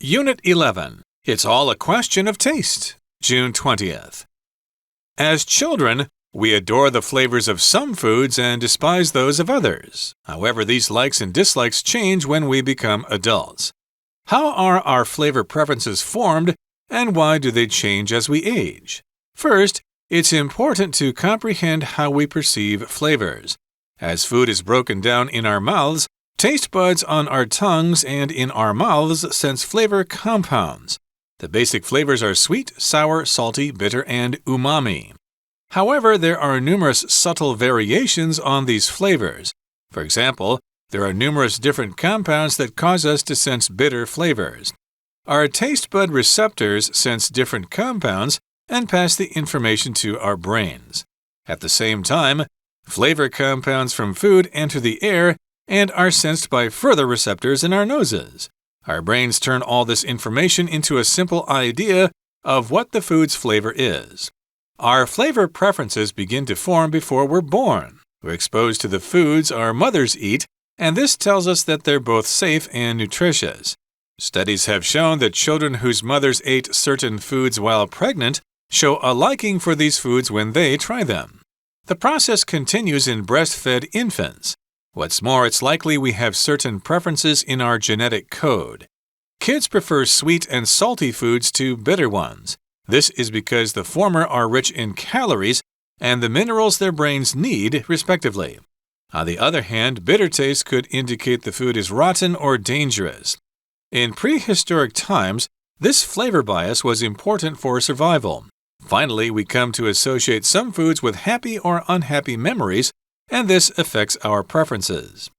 Unit 11. It's all a question of taste. June 20th. As children, we adore the flavors of some foods and despise those of others. However, these likes and dislikes change when we become adults. How are our flavor preferences formed, and why do they change as we age? First, it's important to comprehend how we perceive flavors. As food is broken down in our mouths, taste buds on our tongues and in our mouths sense flavor compounds. The basic flavors are sweet, sour, salty, bitter, and umami. However, there are numerous subtle variations on these flavors. For example, there are numerous different compounds that cause us to sense bitter flavors. Our taste bud receptors sense different compounds and pass the information to our brains. At the same time, flavor compounds from food enter the air and are sensed by further receptors in our noses. Our brains turn all this information into a simple idea of what the food's flavor is. Our flavor preferences begin to form before we're born. We're exposed to the foods our mothers eat, and this tells us that they're both safe and nutritious. Studies have shown that children whose mothers ate certain foods while pregnant show a liking for these foods when they try them. The process continues in breastfed infants. What's more, it's likely we have certain preferences in our genetic code. Kids prefer sweet and salty foods to bitter ones. This is because the former are rich in calories and the minerals their brains need, respectively. On the other hand, bitter taste could indicate the food is rotten or dangerous. In prehistoric times, this flavor bias was important for survival. Finally, we come to associate some foods with happy or unhappy memories, and this affects our preferences.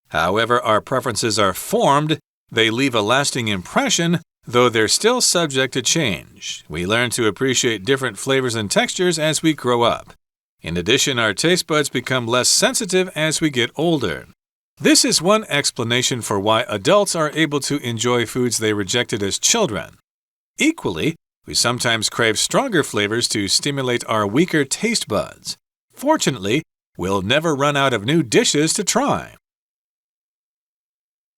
However, our preferences are formed, they leave a lasting impression, though they're still subject to change. We learn to appreciate different flavors and textures as we grow up. In addition, our taste buds become less sensitive as we get older. This is one explanation for why adults are able to enjoy foods they rejected as children. Equally, we sometimes crave stronger flavors to stimulate our weaker taste buds. Fortunately, we'll never run out of new dishes to try.